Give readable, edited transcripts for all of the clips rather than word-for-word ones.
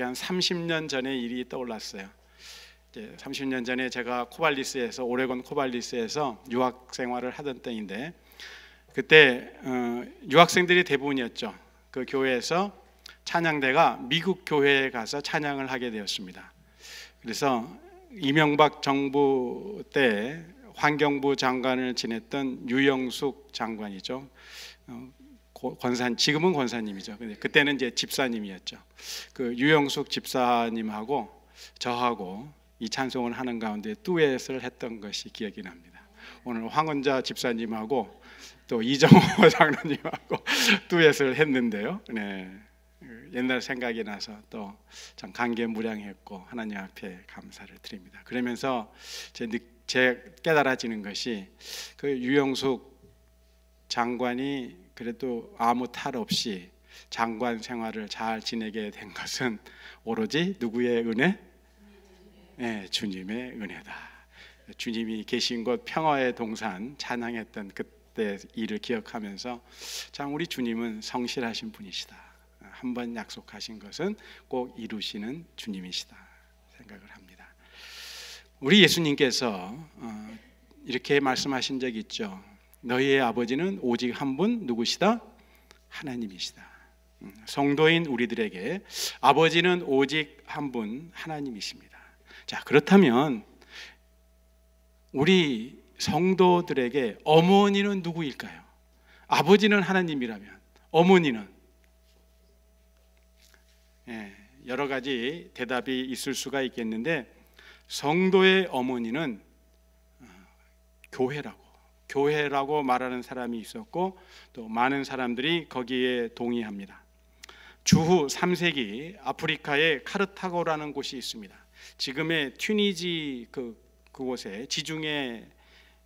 한 30년 전의 일이 떠올랐어요. 이제 30년 전에 제가 코발리스에서 오레곤 코발리스에서 유학 생활을 하던 때인데 그때 유학생들이 대부분이었죠. 그 교회에서 찬양대가 미국 교회에 가서 찬양을 하게 되었습니다. 그래서 이명박 정부 때 환경부 장관을 지냈던 유영숙 장관이죠. 지금은 권사님이죠. 근데 그때는 이제 집사님이었죠. 그 유영숙 집사님하고 저하고 이 찬송을 하는 가운데 듀엣을 했던 것이 기억이 납니다. 오늘 황원자 집사님하고 또 이정호 장로님하고 듀엣을 했는데요. 네, 옛날 생각이 나서 또 참 감개무량했고 하나님 앞에 감사를 드립니다. 그러면서 제 깨달아지는 것이 그 유영숙 장관이 그래도 아무 탈 없이 장관 생활을 잘 지내게 된 것은 오로지 누구의 은혜? 네, 주님의 은혜다. 주님이 계신 곳 평화의 동산 찬양했던 그때 일을 기억하면서 참 우리 주님은 성실하신 분이시다. 한번 약속하신 것은 꼭 이루시는 주님이시다 생각을 합니다. 우리 예수님께서 이렇게 말씀하신 적이 있죠. 너희의 아버지는 오직 한 분 누구시다? 하나님이시다. 성도인 우리들에게 아버지는 오직 한 분 하나님이십니다. 자, 그렇다면 우리 성도들에게 어머니는 누구일까요? 아버지는 하나님이라면 어머니는? 여러 가지 대답이 있을 수가 있겠는데 성도의 어머니는 교회라고 말하는 사람이 있었고 또 많은 사람들이 거기에 동의합니다. 주후 3세기 아프리카의 카르타고라는 곳이 있습니다. 지금의 튀니지 그곳에 지중해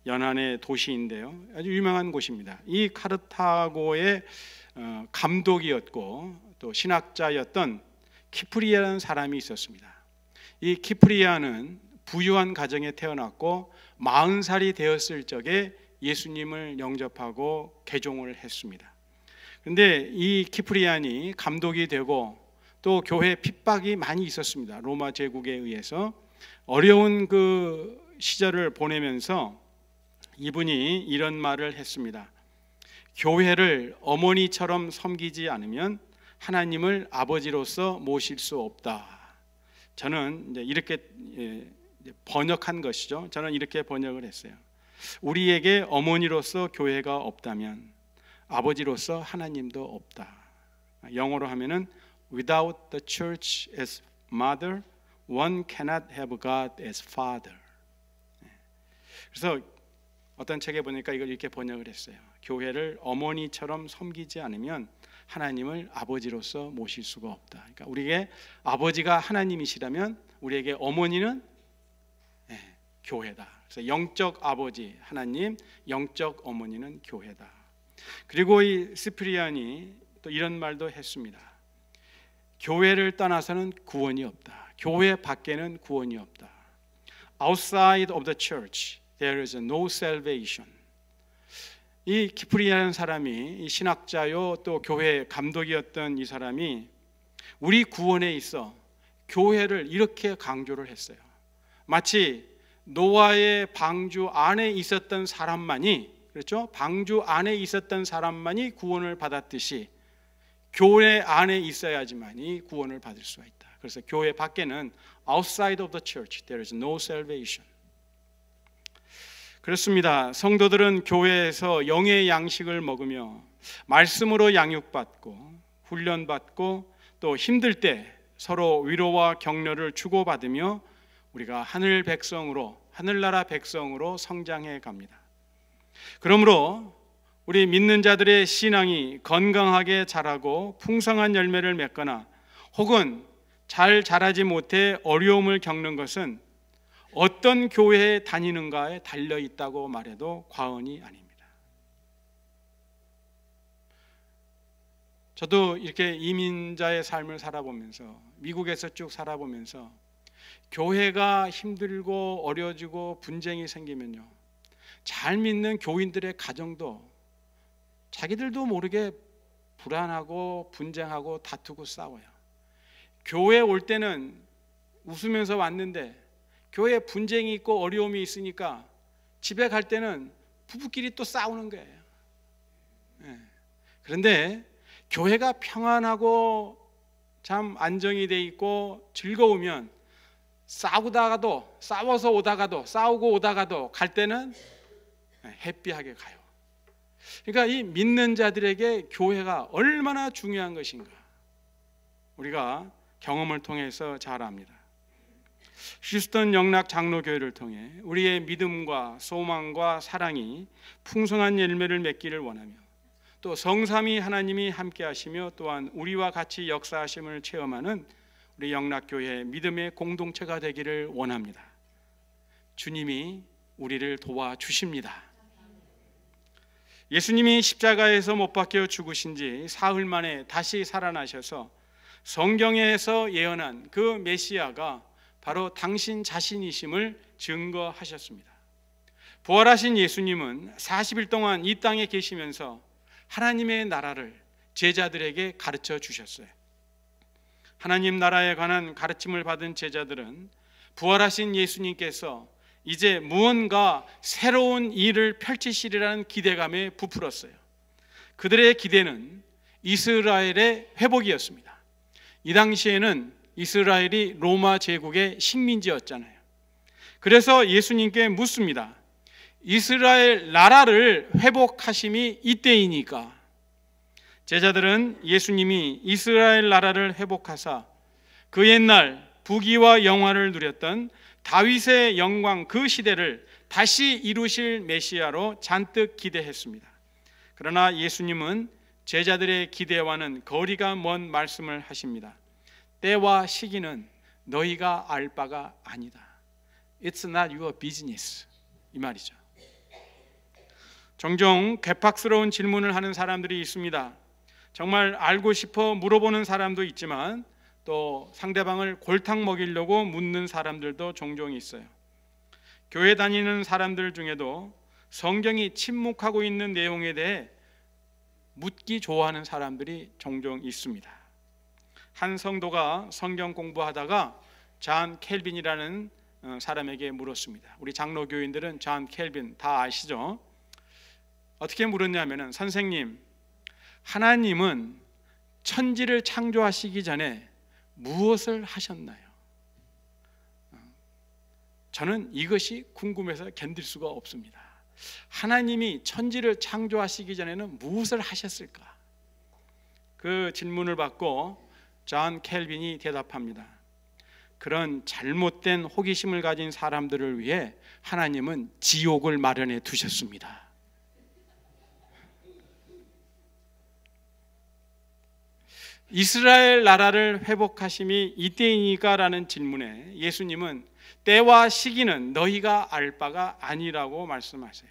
연안의 도시인데요. 아주 유명한 곳입니다. 이 카르타고의 감독이었고 또 신학자였던 키프리아라는 사람이 있었습니다. 이 키프리아는 부유한 가정에 태어났고 40살이 되었을 적에 예수님을 영접하고 개종을 했습니다. 그런데 이 키프리안이 감독이 되고 또 교회 핍박이 많이 있었습니다. 로마 제국에 의해서 어려운 그 시절을 보내면서 이분이 이런 말을 했습니다. 교회를 어머니처럼 섬기지 않으면 하나님을 아버지로서 모실 수 없다. 저는 이제 이렇게 번역한 것이죠. 저는 이렇게 번역을 했어요. 우리에게 어머니로서 교회가 없다면 아버지로서 하나님도 없다. 영어로 하면은 Without the church as mother, one cannot have God as father. 그래서 어떤 책에 보니까 이걸 이렇게 번역을 했어요. 교회를 어머니처럼 섬기지 않으면 하나님을 아버지로서 모실 수가 없다. 그러니까 우리에게 아버지가 하나님이시라면 우리에게 어머니는 교회다. 그래서 영적 아버지 하나님, 영적 어머니는 교회다. 그리고 이 스피리안이 또 이런 말도 했습니다. 교회를 떠나서는 구원이 없다. 교회 밖에는 구원이 없다. Outside of the church, there is no salvation. 이 키프리아라는 사람이 이 신학자요 또 교회 감독이었던 이 사람이 우리 구원에 있어 교회를 이렇게 강조를 했어요. 마치 노아의 방주 안에 있었던 사람만이, 그렇죠? 방주 안에 있었던 사람만이 구원을 받았듯이 교회 안에 있어야지만이 구원을 받을 수가 있다. 그래서 교회 밖에는 outside of the church there is no salvation. 그렇습니다. 성도들은 교회에서 영의 양식을 먹으며 말씀으로 양육받고 훈련받고 또 힘들 때 서로 위로와 격려를 주고받으며 우리가 하늘나라 백성으로 성장해 갑니다. 그러므로 우리 믿는 자들의 신앙이 건강하게 자라고 풍성한 열매를 맺거나 혹은 잘 자라지 못해 어려움을 겪는 것은 어떤 교회에 다니는가에 달려 있다고 말해도 과언이 아닙니다. 저도 이렇게 이민자의 삶을 살아보면서 미국에서 쭉 살아보면서 교회가 힘들고 어려지고 분쟁이 생기면요, 잘 믿는 교인들의 가정도 자기들도 모르게 불안하고 분쟁하고 다투고 싸워요. 교회 올 때는 웃으면서 왔는데 교회에 분쟁이 있고 어려움이 있으니까 집에 갈 때는 부부끼리 또 싸우는 거예요. 그런데 교회가 평안하고 참 안정이 돼 있고 즐거우면 싸워서 오다가도 싸우고 오다가도 갈 때는 해피하게 가요. 그러니까 이 믿는 자들에게 교회가 얼마나 중요한 것인가 우리가 경험을 통해서 잘 압니다. 휴스턴 영락 장로교회를 통해 우리의 믿음과 소망과 사랑이 풍성한 열매를 맺기를 원하며 또 성삼위 하나님이 함께 하시며 또한 우리와 같이 역사하심을 체험하는 우리 영락교회 믿음의 공동체가 되기를 원합니다. 주님이 우리를 도와주십니다. 예수님이 십자가에서 못 박혀 죽으신 지 사흘 만에 다시 살아나셔서 성경에서 예언한 그 메시아가 바로 당신 자신이심을 증거하셨습니다. 부활하신 예수님은 40일 동안 이 땅에 계시면서 하나님의 나라를 제자들에게 가르쳐 주셨어요. 하나님 나라에 관한 가르침을 받은 제자들은 부활하신 예수님께서 이제 무언가 새로운 일을 펼치시리라는 기대감에 부풀었어요. 그들의 기대는 이스라엘의 회복이었습니다. 이 당시에는 이스라엘이 로마 제국의 식민지였잖아요. 그래서 예수님께 묻습니다. 이스라엘 나라를 회복하심이 이때이니까. 제자들은 예수님이 이스라엘 나라를 회복하사 그 옛날 부귀와 영화를 누렸던 다윗의 영광 그 시대를 다시 이루실 메시아로 잔뜩 기대했습니다. 그러나 예수님은 제자들의 기대와는 거리가 먼 말씀을 하십니다. 때와 시기는 너희가 알 바가 아니다. It's not your business. 이 말이죠. 종종 괴팍스러운 질문을 하는 사람들이 있습니다. 정말 알고 싶어 물어보는 사람도 있지만 또 상대방을 골탕 먹이려고 묻는 사람들도 종종 있어요. 교회 다니는 사람들 중에도 성경이 침묵하고 있는 내용에 대해 묻기 좋아하는 사람들이 종종 있습니다. 한 성도가 성경 공부하다가 존 켈빈이라는 사람에게 물었습니다. 우리 장로교인들은 존 켈빈 다 아시죠? 어떻게 물었냐면은, 선생님, 하나님은 천지를 창조하시기 전에 무엇을 하셨나요? 저는 이것이 궁금해서 견딜 수가 없습니다. 하나님이 천지를 창조하시기 전에는 무엇을 하셨을까? 그 질문을 받고 존 켈빈이 대답합니다. 그런 잘못된 호기심을 가진 사람들을 위해 하나님은 지옥을 마련해 두셨습니다. 이스라엘 나라를 회복하심이 이때이니까 라는 질문에 예수님은 때와 시기는 너희가 알 바가 아니라고 말씀하세요.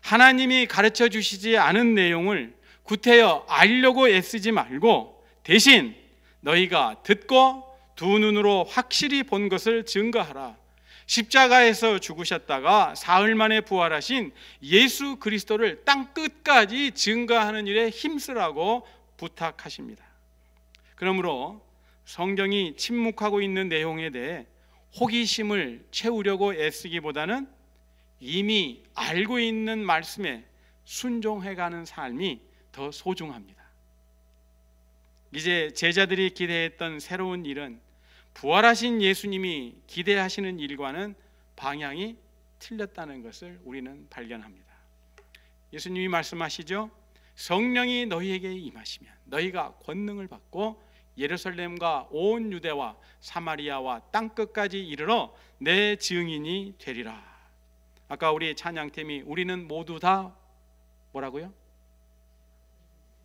하나님이 가르쳐 주시지 않은 내용을 구태여 알려고 애쓰지 말고 대신 너희가 듣고 두 눈으로 확실히 본 것을 증거하라. 십자가에서 죽으셨다가 사흘 만에 부활하신 예수 그리스도를 땅 끝까지 증거하는 일에 힘쓰라고 부탁하십니다. 그러므로 성경이 침묵하고 있는 내용에 대해 호기심을 채우려고 애쓰기보다는 이미 알고 있는 말씀에 순종해가는 삶이 더 소중합니다. 이제 제자들이 기대했던 새로운 일은 부활하신 예수님이 기대하시는 일과는 방향이 틀렸다는 것을 우리는 발견합니다. 예수님이 말씀하시죠. 성령이 너희에게 임하시면 너희가 권능을 받고 예루살렘과 온 유대와 사마리아와 땅끝까지 이르러 내 증인이 되리라. 아까 우리 찬양팀이 우리는 모두 다 뭐라고요?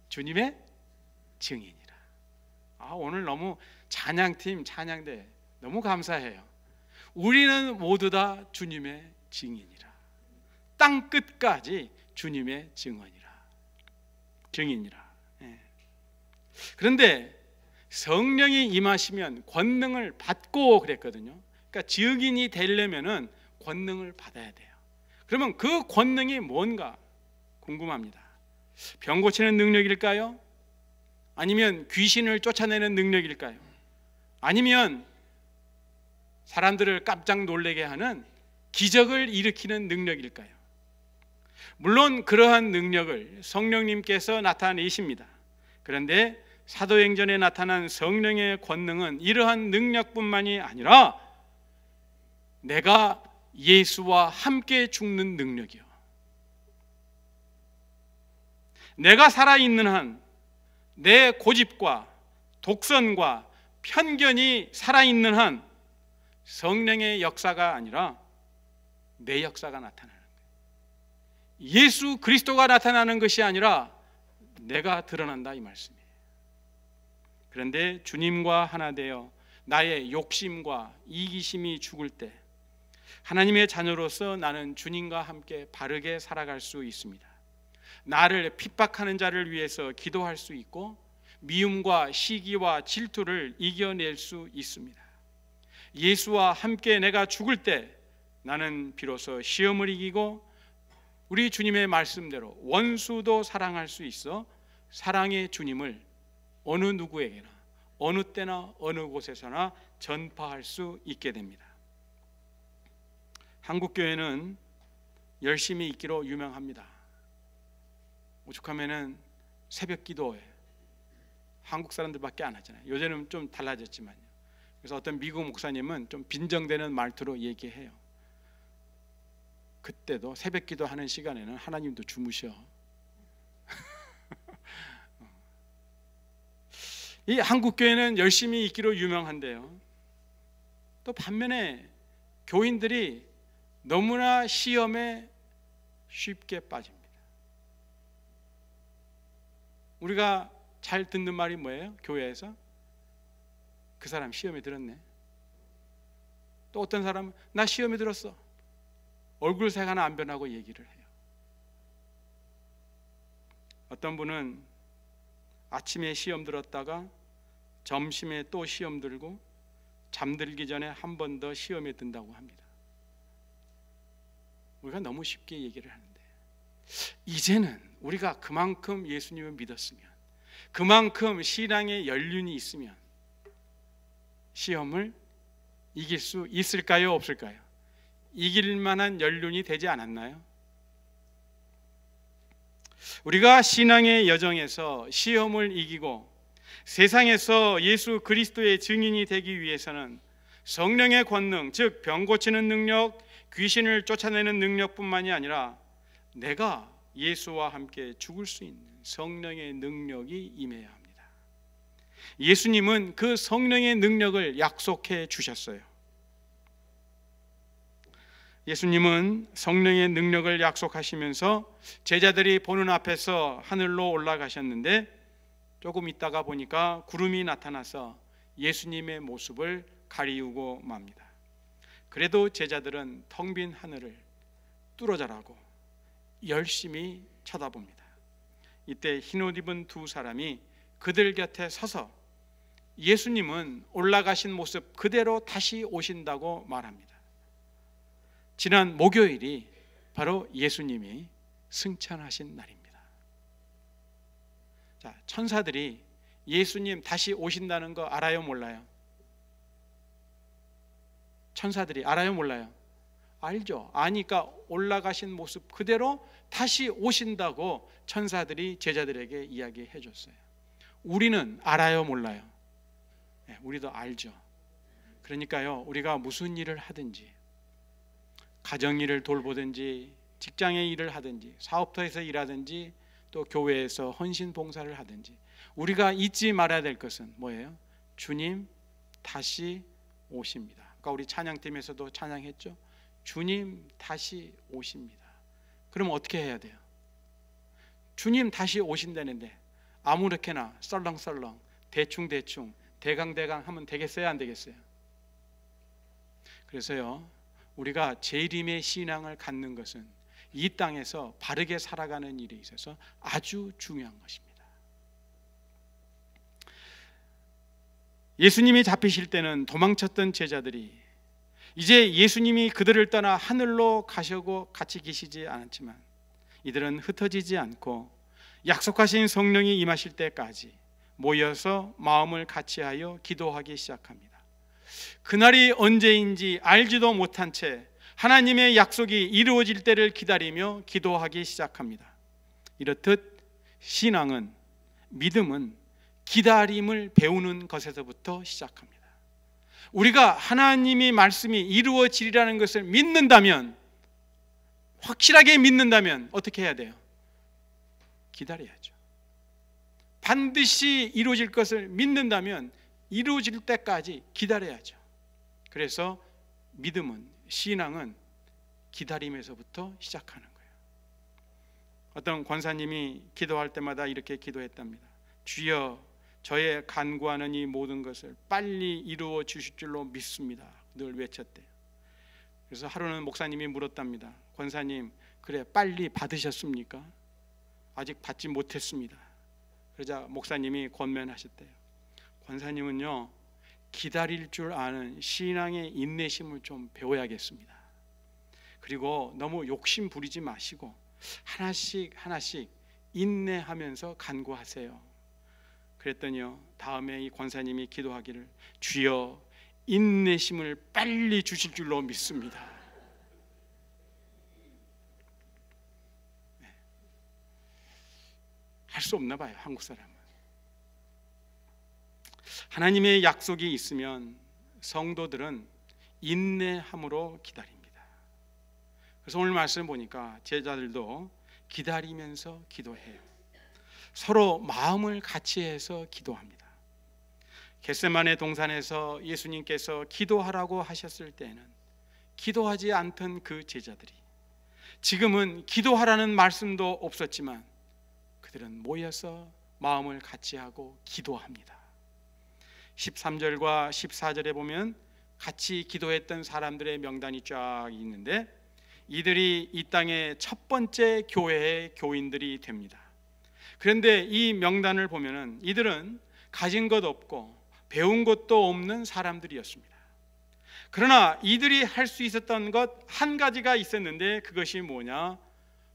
주님의 증인이라. 오늘 너무 찬양팀 찬양대 너무 감사해요. 우리는 모두 다 주님의 증인이라. 땅끝까지 주님의 증인이라. 그런데 성령이 임하시면 권능을 받고 그랬거든요. 그러니까 증인이 되려면은 권능을 받아야 돼요. 그러면 그 권능이 뭔가 궁금합니다. 병 고치는 능력일까요? 아니면 귀신을 쫓아내는 능력일까요? 아니면 사람들을 깜짝 놀라게 하는 기적을 일으키는 능력일까요? 물론 그러한 능력을 성령님께서 나타내십니다. 그런데 사도행전에 나타난 성령의 권능은 이러한 능력뿐만이 아니라 내가 예수와 함께 죽는 능력이요, 내가 살아있는 한 내 고집과 독선과 편견이 살아있는 한 성령의 역사가 아니라 내 역사가 나타나는 거예요. 예수 그리스도가 나타나는 것이 아니라 내가 드러난다, 이 말씀이에요. 그런데 주님과 하나 되어 나의 욕심과 이기심이 죽을 때 하나님의 자녀로서 나는 주님과 함께 바르게 살아갈 수 있습니다. 나를 핍박하는 자를 위해서 기도할 수 있고 미움과 시기와 질투를 이겨낼 수 있습니다. 예수와 함께 내가 죽을 때 나는 비로소 시험을 이기고 우리 주님의 말씀대로 원수도 사랑할 수 있어 사랑의 주님을 어느 누구에게나 어느 때나 어느 곳에서나 전파할 수 있게 됩니다. 한국교회는 열심히 있기로 유명합니다. 오죽하면은 새벽 기도에 한국 사람들밖에 안 하잖아요. 요새는 좀 달라졌지만요. 그래서 어떤 미국 목사님은 좀 빈정되는 말투로 얘기해요. 그때도 새벽 기도하는 시간에는 하나님도 주무셔. 이 한국 교회는 열심히 있기로 유명한데요, 또 반면에 교인들이 너무나 시험에 쉽게 빠집니다. 우리가 잘 듣는 말이 뭐예요? 교회에서 그 사람 시험에 들었네. 또 어떤 사람은 나 시험에 들었어. 얼굴색 하나 안 변하고 얘기를 해요. 어떤 분은 아침에 시험 들었다가 점심에 또 시험 들고 잠들기 전에 한 번 더 시험에 든다고 합니다. 우리가 너무 쉽게 얘기를 하는데, 이제는 우리가 그만큼 예수님을 믿었으면, 그만큼 신앙의 연륜이 있으면 시험을 이길 수 있을까요? 없을까요? 이길 만한 연륜이 되지 않았나요? 우리가 신앙의 여정에서 시험을 이기고 세상에서 예수 그리스도의 증인이 되기 위해서는 성령의 권능, 즉 병 고치는 능력, 귀신을 쫓아내는 능력뿐만이 아니라 내가 예수와 함께 죽을 수 있는 성령의 능력이 임해야 합니다. 예수님은 그 성령의 능력을 약속해 주셨어요. 예수님은 성령의 능력을 약속하시면서 제자들이 보는 앞에서 하늘로 올라가셨는데, 조금 있다가 보니까 구름이 나타나서 예수님의 모습을 가리우고 맙니다. 그래도 제자들은 텅 빈 하늘을 뚫어져라고 열심히 쳐다봅니다. 이때 흰옷 입은 두 사람이 그들 곁에 서서 예수님은 올라가신 모습 그대로 다시 오신다고 말합니다. 지난 목요일이 바로 예수님이 승천하신 날입니다. 자, 천사들이 예수님 다시 오신다는 거 알아요, 몰라요? 천사들이 알아요, 몰라요? 알죠. 아니까 올라가신 모습 그대로 다시 오신다고 천사들이 제자들에게 이야기해 줬어요. 우리는 알아요, 몰라요? 네, 우리도 알죠. 그러니까요, 우리가 무슨 일을 하든지, 가정일을 돌보든지, 직장의 일을 하든지, 사업터에서 일하든지, 또 교회에서 헌신 봉사를 하든지, 우리가 잊지 말아야 될 것은 뭐예요? 주님 다시 오십니다. 아까 우리 찬양팀에서도 찬양했죠. 주님 다시 오십니다. 그럼 어떻게 해야 돼요? 주님 다시 오신다는데 아무렇게나 썰렁썰렁 대충대충 대강대강 하면 되겠어요, 안 되겠어요? 그래서요, 우리가 재림의 신앙을 갖는 것은 이 땅에서 바르게 살아가는 일에 있어서 아주 중요한 것입니다. 예수님이 잡히실 때는 도망쳤던 제자들이 이제 예수님이 그들을 떠나 하늘로 가시고 같이 계시지 않았지만 이들은 흩어지지 않고 약속하신 성령이 임하실 때까지 모여서 마음을 같이하여 기도하기 시작합니다. 그날이 언제인지 알지도 못한 채 하나님의 약속이 이루어질 때를 기다리며 기도하기 시작합니다. 이렇듯 신앙은, 믿음은 기다림을 배우는 것에서부터 시작합니다. 우리가 하나님의 말씀이 이루어지리라는 것을 믿는다면, 확실하게 믿는다면 어떻게 해야 돼요? 기다려야죠. 반드시 이루어질 것을 믿는다면 이루어질 때까지 기다려야죠. 그래서 믿음은, 신앙은 기다림에서부터 시작하는 거예요. 어떤 권사님이 기도할 때마다 이렇게 기도했답니다. 주여, 저의 간구하는 이 모든 것을 빨리 이루어 주실 줄로 믿습니다. 늘 외쳤대요. 그래서 하루는 목사님이 물었답니다. 권사님, 그래 빨리 받으셨습니까? 아직 받지 못했습니다. 그러자 목사님이 권면하셨대요. 권사님은요, 기다릴 줄 아는 신앙의 인내심을 좀 배워야겠습니다. 그리고 너무 욕심 부리지 마시고 하나씩 하나씩 인내하면서 간구하세요. 그랬더니요, 다음에 이 권사님이 기도하기를, 주여 인내심을 빨리 주실 줄로 믿습니다. 할 수 없나 봐요, 한국 사람은. 하나님의 약속이 있으면 성도들은 인내함으로 기다립니다. 그래서 오늘 말씀 보니까 제자들도 기다리면서 기도해요. 서로 마음을 같이 해서 기도합니다. 겟세마네 동산에서 예수님께서 기도하라고 하셨을 때는 기도하지 않던 그 제자들이, 지금은 기도하라는 말씀도 없었지만 그들은 모여서 마음을 같이 하고 기도합니다. 13절과 14절에 보면 같이 기도했던 사람들의 명단이 쫙 있는데, 이들이 이 땅의 첫 번째 교회의 교인들이 됩니다. 그런데 이 명단을 보면은 이들은 가진 것 없고 배운 것도 없는 사람들이었습니다. 그러나 이들이 할 수 있었던 것 한 가지가 있었는데, 그것이 뭐냐?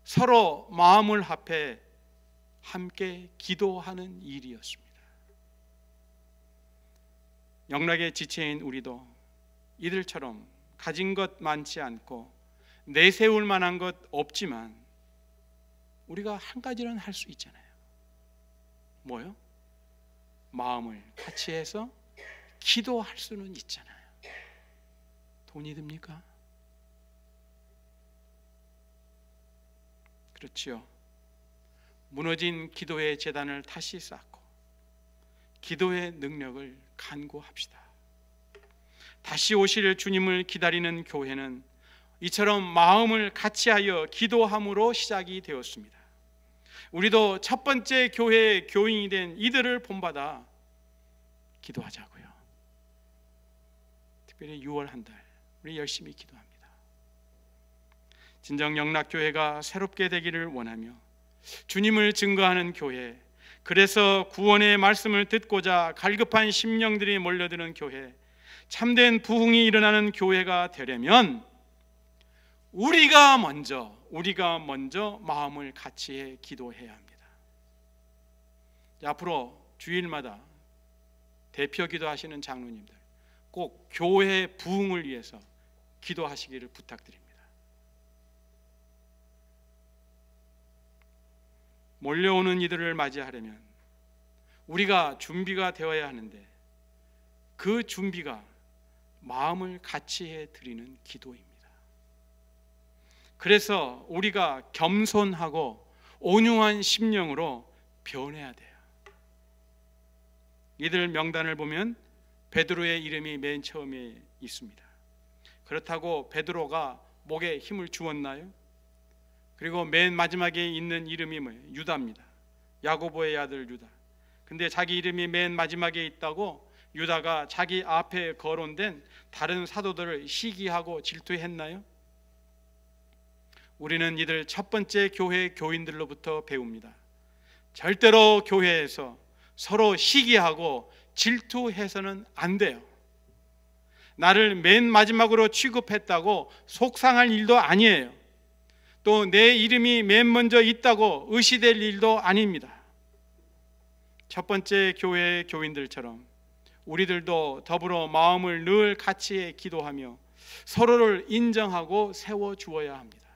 서로 마음을 합해 함께 기도하는 일이었습니다. 영락에 지체인 우리도 이들처럼 가진 것 많지 않고 내세울 만한 것 없지만 우리가 한 가지는 할 수 있잖아요. 뭐요? 마음을 같이 해서 기도할 수는 있잖아요. 돈이 듭니까? 그렇지요. 무너진 기도의 재단을 다시 쌓고 기도의 능력을 간구합시다. 다시 오실 주님을 기다리는 교회는 이처럼 마음을 같이하여 기도함으로 시작이 되었습니다. 우리도 첫 번째 교회의 교인이 된 이들을 본받아 기도하자고요. 특별히 6월 한 달 우리 열심히 기도합니다. 진정 영락교회가 새롭게 되기를 원하며 주님을 증거하는 교회, 그래서 구원의 말씀을 듣고자 갈급한 심령들이 몰려드는 교회, 참된 부흥이 일어나는 교회가 되려면 우리가 먼저 마음을 같이해 기도해야 합니다. 앞으로 주일마다 대표 기도하시는 장로님들 꼭 교회 부흥을 위해서 기도하시기를 부탁드립니다. 몰려오는 이들을 맞이하려면 우리가 준비가 되어야 하는데, 그 준비가 마음을 같이해 드리는 기도입니다. 그래서 우리가 겸손하고 온유한 심령으로 변해야 돼요. 이들 명단을 보면 베드로의 이름이 맨 처음에 있습니다. 그렇다고 베드로가 목에 힘을 주었나요? 그리고 맨 마지막에 있는 이름이 뭐예요? 유다입니다. 야고보의 아들 유다. 근데 자기 이름이 맨 마지막에 있다고 유다가 자기 앞에 거론된 다른 사도들을 시기하고 질투했나요? 우리는 이들 첫 번째 교회 교인들로부터 배웁니다. 절대로 교회에서 서로 시기하고 질투해서는 안 돼요. 나를 맨 마지막으로 취급했다고 속상할 일도 아니에요. 또 내 이름이 맨 먼저 있다고 의시될 일도 아닙니다. 첫 번째 교회의 교인들처럼 우리들도 더불어 마음을 늘 같이 기도하며 서로를 인정하고 세워주어야 합니다.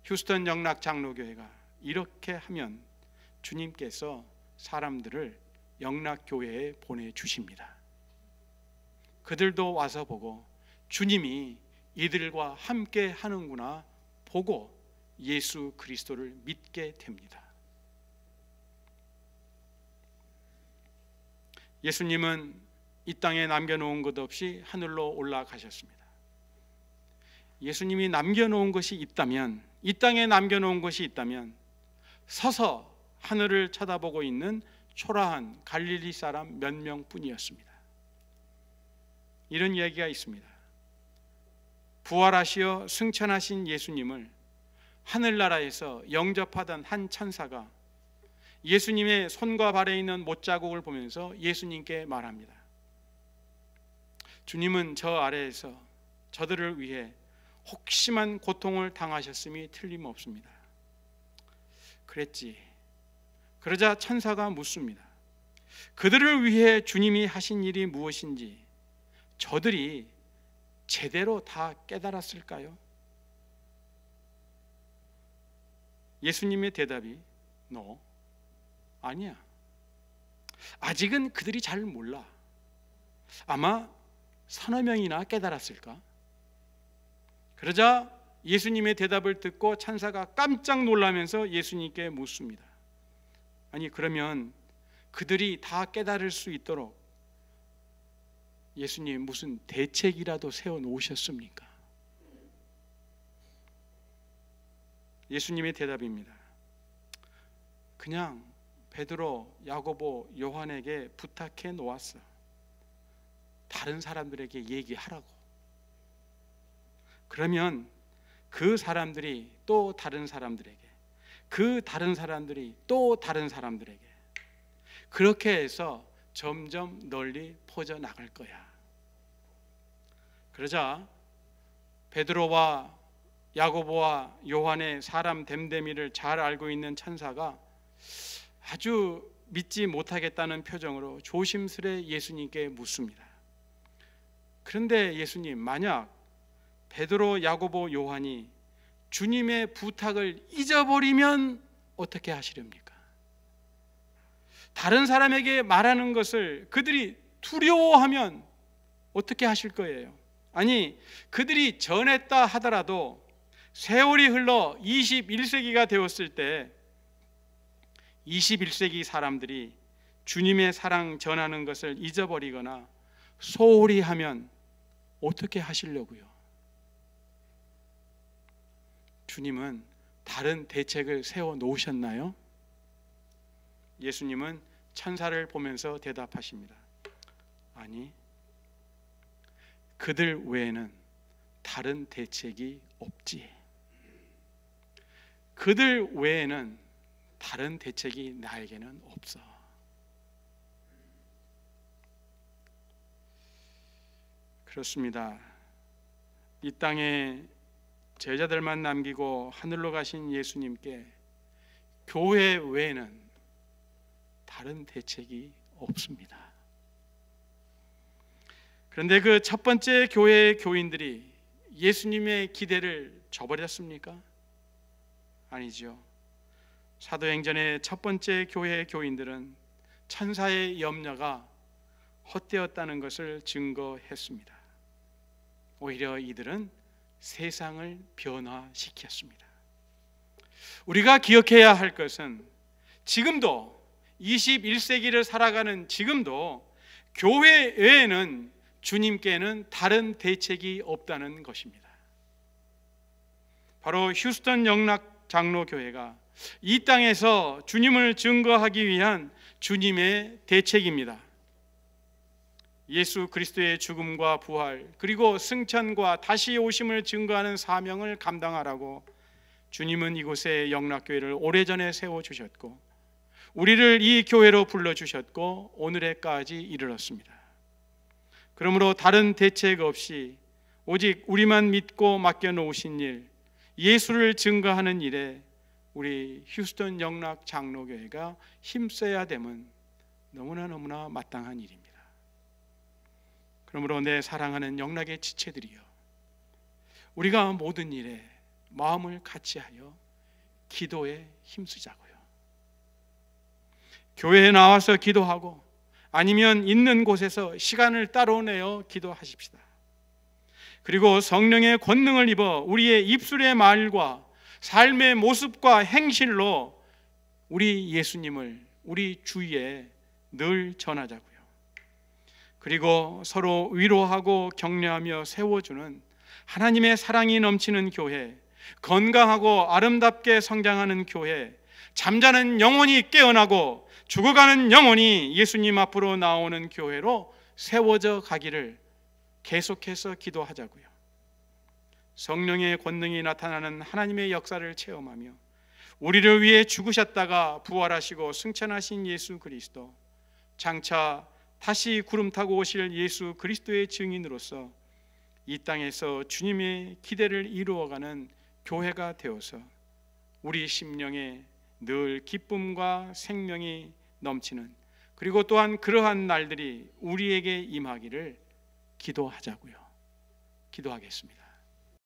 휴스턴 영락 장로교회가 이렇게 하면 주님께서 사람들을 영락교회에 보내주십니다. 그들도 와서 보고 주님이 이들과 함께 하는구나 보고 예수 그리스도를 믿게 됩니다. 예수님은 이 땅에 남겨놓은 것 없이 하늘로 올라가셨습니다. 예수님이 남겨놓은 것이 있다면, 이 땅에 남겨놓은 것이 있다면 서서 하늘을 쳐다보고 있는 초라한 갈릴리 사람 몇 명뿐이었습니다. 이런 이야기가 있습니다. 부활하시어 승천하신 예수님을 하늘나라에서 영접하던 한 천사가 예수님의 손과 발에 있는 못자국을 보면서 예수님께 말합니다. 주님은 저 아래에서 저들을 위해 혹심한 고통을 당하셨음이 틀림없습니다. 그랬지. 그러자 천사가 묻습니다. 그들을 위해 주님이 하신 일이 무엇인지 저들이 제대로 다 깨달았을까요? 예수님의 대답이 너 아니야. 아직은 그들이 잘 몰라. 아마 서너 명이나 깨달았을까? 그러자 예수님의 대답을 듣고 천사가 깜짝 놀라면서 예수님께 묻습니다. 아니 그러면 그들이 다 깨달을 수 있도록 예수님 무슨 대책이라도 세워 놓으셨습니까? 예수님의 대답입니다. 그냥 베드로, 야고보, 요한에게 부탁해 놓았어. 다른 사람들에게 얘기하라고. 그러면 그 사람들이 또 다른 사람들에게, 그 다른 사람들이 또 다른 사람들에게, 그렇게 해서 점점 널리 퍼져나갈 거야. 그러자 베드로와 야고보와 요한의 사람 됨됨이를 잘 알고 있는 천사가 아주 믿지 못하겠다는 표정으로 조심스레 예수님께 묻습니다. 그런데 예수님, 만약 베드로, 야고보, 요한이 주님의 부탁을 잊어버리면 어떻게 하시렵니까? 다른 사람에게 말하는 것을 그들이 두려워하면 어떻게 하실 거예요? 아니, 그들이 전했다 하더라도 세월이 흘러 21세기가 되었을 때 21세기 사람들이 주님의 사랑 전하는 것을 잊어버리거나 소홀히 하면 어떻게 하시려고요? 주님은 다른 대책을 세워 놓으셨나요? 예수님은 천사를 보면서 대답하십니다. 아니, 그들 외에는 다른 대책이 없지. 그들 외에는 다른 대책이 나에게는 없어. 그렇습니다. 이 땅에 제자들만 남기고 하늘로 가신 예수님께 교회 외에는 다른 대책이 없습니다. 그런데 그 첫 번째 교회의 교인들이 예수님의 기대를 저버렸습니까? 아니죠. 사도행전의 첫 번째 교회의 교인들은 천사의 염려가 헛되었다는 것을 증거했습니다. 오히려 이들은 세상을 변화시켰습니다. 우리가 기억해야 할 것은 지금도 21세기를 살아가는 지금도 교회 외에는 주님께는 다른 대책이 없다는 것입니다. 바로 휴스턴 영락 장로교회가 이 땅에서 주님을 증거하기 위한 주님의 대책입니다. 예수 그리스도의 죽음과 부활 그리고 승천과 다시 오심을 증거하는 사명을 감당하라고 주님은 이곳에 영락교회를 오래전에 세워주셨고 우리를 이 교회로 불러주셨고 오늘에까지 이르렀습니다. 그러므로 다른 대책 없이 오직 우리만 믿고 맡겨놓으신 일, 예수를 증거하는 일에 우리 휴스턴 영락 장로교회가 힘써야 됨은 너무나 마땅한 일입니다. 그러므로 내 사랑하는 영락의 지체들이여, 우리가 모든 일에 마음을 같이하여 기도에 힘쓰자고요. 교회에 나와서 기도하고 아니면 있는 곳에서 시간을 따로 내어 기도하십시다. 그리고 성령의 권능을 입어 우리의 입술의 말과 삶의 모습과 행실로 우리 예수님을 우리 주위에 늘 전하자고요. 그리고 서로 위로하고 격려하며 세워주는 하나님의 사랑이 넘치는 교회, 건강하고 아름답게 성장하는 교회, 잠자는 영혼이 깨어나고 죽어가는 영혼이 예수님 앞으로 나오는 교회로 세워져 가기를 계속해서 기도하자고요. 성령의 권능이 나타나는 하나님의 역사를 체험하며 우리를 위해 죽으셨다가 부활하시고 승천하신 예수 그리스도, 장차 다시 구름 타고 오실 예수 그리스도의 증인으로서 이 땅에서 주님의 기대를 이루어가는 교회가 되어서 우리 심령에 늘 기쁨과 생명이 넘치는, 그리고 또한 그러한 날들이 우리에게 임하기를 기도하자고요. 기도하겠습니다.